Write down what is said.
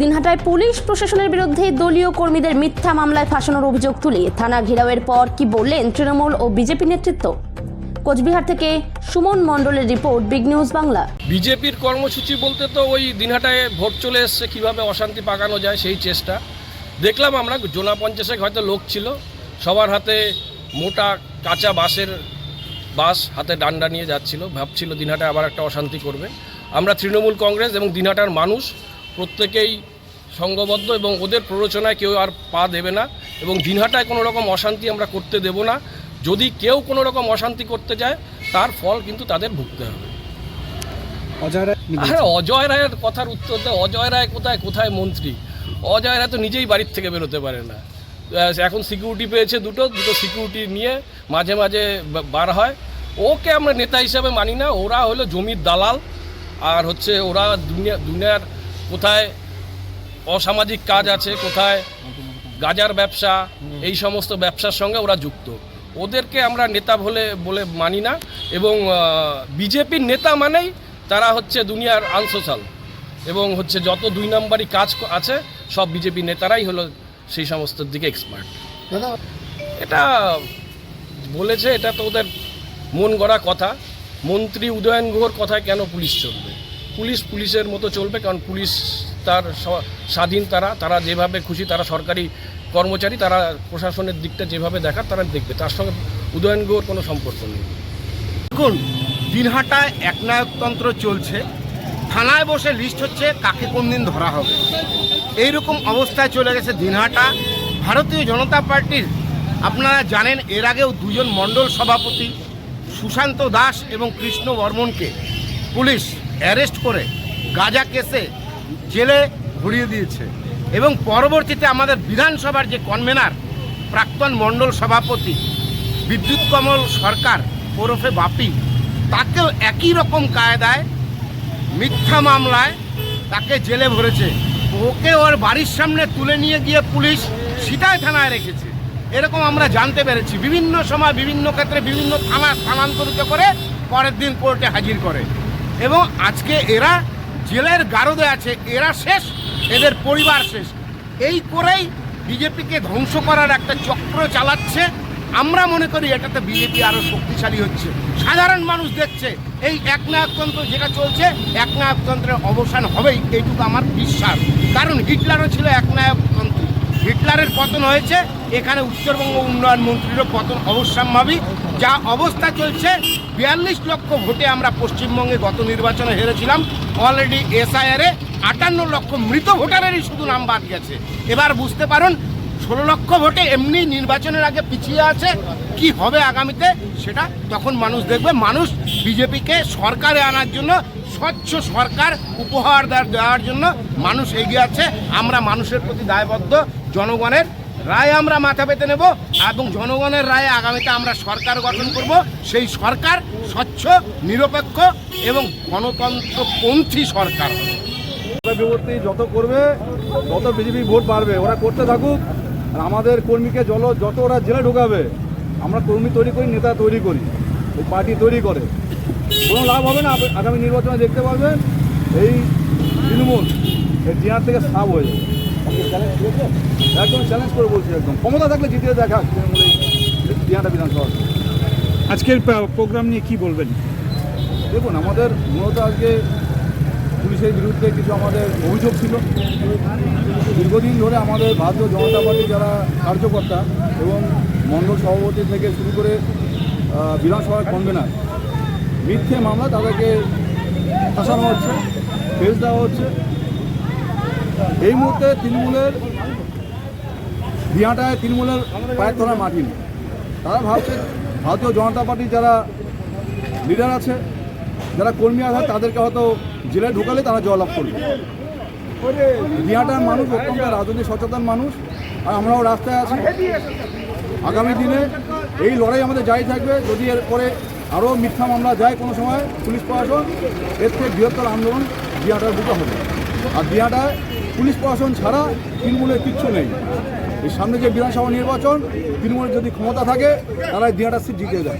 দিনহাটায় police প্রশাসনের বিরুদ্ধে দলীয় কর্মীদের মিথ্যা মামলায় ফাঁসানোর অভিযোগ তুলে থানা ঘেরাওয়ের পর কি বললেন তৃণমূল ও বিজেপি নেতৃত্ব। কোচবিহার থেকে সুমন মণ্ডলের রিপোর্ট, বিগ নিউজ বাংলা। বিজেপির কর্মসূচি বলতে তো ওই দিনহাটায় ভোট চলে এসছে, কীভাবে অশান্তি পাকানো যায় সেই চেষ্টা দেখলাম আমরা। জোনা 50 হয়তো লোক ছিল, সবার হাতে মোটা কাঁচা বাঁশ হাতে ডান্ডা নিয়ে যাচ্ছিল, ভাবছিল দিনহাটায় আবার একটা অশান্তি করবে। আমরা তৃণমূল কংগ্রেস এবং দিনহাটার মানুষ প্রত্যেকেই সংঘবদ্ধ এবং ওদের প্ররোচনায় কেউ আর পা দেবে না এবং দিনহাটায় কোনো রকম অশান্তি আমরা করতে দেব না। যদি কেউ কোনো রকম অশান্তি করতে যায় তার ফল কিন্তু তাদের ভুগতে হবে। অজয় রায়ের কথার উত্তর দেয়, অজয় রায় কোথায় মন্ত্রী? অজয় রায় তো নিজেই বাড়ির থেকে বেরোতে পারে না। এখন সিকিউরিটি পেয়েছে দুটো সিকিউরিটি নিয়ে মাঝে মাঝে বার হয়। ওকে আমরা নেতা হিসাবে মানি না। ওরা হলো জমির দালাল, আর হচ্ছে ওরা দুনিয়ার কোথায় অসামাজিক কাজ আছে, কোথায় গাঁজার ব্যবসা, এই সমস্ত ব্যবসার সঙ্গে ওরা যুক্ত। ওদেরকে আমরা নেতা বলে মানি না। এবং বিজেপির নেতা মানেই তারা হচ্ছে দুনিয়ার আনসোশাল এবং হচ্ছে যত 2 নম্বরই কাজ আছে সব বিজেপি নেতারাই হলো সেই সমস্ত দিকে এক্সপার্ট। এটা বলেছে, এটা তো ওদের মন গড়া কথা। মন্ত্রী উদয়ন গুহর কথায় কেন পুলিশ চলবে? পুলিশের মতো চলবে, কারণ পুলিশ তার স্বাধীন। তারা যেভাবে খুশি, তারা সরকারি কর্মচারী, তারা প্রশাসনের দিকটা যেভাবে দেখার তারা দেখবে। তার সঙ্গে উদয়ন গুহর কোনো সম্পর্ক নেই। দেখুন, দিনহাটায় একনায়কতন্ত্র চলছে, থানায় বসে লিস্ট হচ্ছে কাকে কোন দিন ধরা হবে। এইরকম অবস্থায় চলে গেছে দিনহাটা। ভারতীয় জনতা পার্টির আপনারা জানেন এর আগেও 2জন মণ্ডল সভাপতি সুশান্ত দাস এবং কৃষ্ণ বর্মনকে পুলিশ অ্যারেস্ট করে গাঁজা কেসে জেলে ভরিয়ে দিয়েছে এবং পরবর্তীতে আমাদের বিধানসভার যে কনভেনার প্রাক্তন মণ্ডল সভাপতি বিদ্যুৎ কমল সরকার ওরফে বাপি, তাকেও একই রকম কায়দায় মিথ্যা মামলায় তাকে জেলে ভরেছে। ওকে ওর বাড়ির সামনে তুলে নিয়ে গিয়ে পুলিশ সিটায় থানায় রেখেছে। এরকম আমরা জানতে পেরেছি। বিভিন্ন সময় বিভিন্ন ক্ষেত্রে বিভিন্ন থানা স্থানান্তরিত করে পরের দিন কোর্টে হাজির করে এবং আজকে এরা জেলের গারদে আছে। এরা শেষ, এদের পরিবার শেষ। এই করেই বিজেপিকে ধ্বংস করার একটা চক্র চালাচ্ছে। আমরা মনে করি এটাতে বিজেপি আরও শক্তিশালী হচ্ছে। সাধারণ মানুষ দেখছে এই একনায়কতন্ত্র যেটা চলছে, একনায়কতন্ত্রের অবসান হবেই, এইটুকু আমার বিশ্বাস। কারণ হিটলারও ছিল একনায়কতন্ত্র, হিটলারের পতন হয়েছে। এখানে উত্তরবঙ্গ উন্নয়ন মন্ত্রীরও পতন অবশ্যম্ভাবী। যা অবস্থা চলছে, 42 লক্ষ ভোটে আমরা পশ্চিমবঙ্গে গত নির্বাচনে হেরেছিলাম। অলরেডি এসআইআরে 58 লক্ষ মৃত ভোটারেরই শুধু নাম বাদ গেছে। এবার বুঝতে পারুন 16 লক্ষ ভোটে এমনি নির্বাচনের আগে পিছিয়ে আছে। কি হবে আগামীতে সেটা তখন মানুষ দেখবে। মানুষ বিজেপিকে সরকারে আনার জন্য, স্বচ্ছ সরকার উপহার দেওয়ার জন্য মানুষ এগিয়ে আছে। আমরা মানুষের প্রতি দায়বদ্ধ। জনগণের রায় আমরা মাথা পেতে নেব এবং জনগণের রায়ে আগামীতে আমরা সরকার গঠন করব। সেই সরকার স্বচ্ছ, নিরপেক্ষ এবং গণতন্ত্রপন্থী সরকার। বিবর্তী যত করবে তত বিজেপি ভোট পারবে, ওরা করতে থাকুক। আর আমাদের কর্মীকে যত ওরা জেলে ঢোকাবে, আমরা কর্মী তৈরি করি, নেতা তৈরি করি, এই পার্টি তৈরি করে, কোনো লাভ হবে না। আগামী নির্বাচনে দেখতে পারবেন এই তৃণমূল এই দিনহাটা থেকে সাফ হয়ে যাবে। একদম চ্যালেঞ্জ করে বলছি, একদম ক্ষমতা থাকলে জিতিয়ে দেখা তৃণমূল দিনহাটা বিধানসভা। আজকের প্রোগ্রাম নিয়ে কি বলবেন? দেখুন, আমাদের মূলত আজকে পুলিশের বিরুদ্ধে কিছু আমাদের অভিযোগ ছিল। দীর্ঘদিন ধরে আমাদের ভারতীয় জনতা পার্টি যারা কার্যকর্তা এবং মণ্ডল সভাপতি থেকে শুরু করে বিধানসভার কনভেনার, মিথ্যে মামলা তাদেরকে ফাঁসানো হচ্ছে, কেস দেওয়া হচ্ছে। এই মুহূর্তে দিনহাটায় তৃণমূলের পায়ের তলার মাটি নেই। তারা ভাবছে ভারতীয় জনতা পার্টির যারা লিডার আছে, যারা কর্মী আছে, তাদেরকে হয়তো জেলে ঢুকালে তারা জয়লাভ করবে। দিনহাটার মানুষ অত্যন্ত রাজনৈতিক সচেতন মানুষ, আর আমরাও রাস্তায় আছি। আগামী দিনে এই লড়াই আমাদের জারি থাকবে। যদি এরপরে আরও মিথ্যা মামলা যায় কোনো সময় পুলিশ প্রশাসন, এর থেকে বৃহত্তর আন্দোলন দিনহাটার বুকে হবে। আর দিনহাটায় পুলিশ প্রশাসন ছাড়া তৃণমূলের কিচ্ছু নেই। এই সামনে যে বিধানসভা নির্বাচন, তৃণমূলের যদি ক্ষমতা থাকে তারা দিনহাটার সিট জিতে যায়।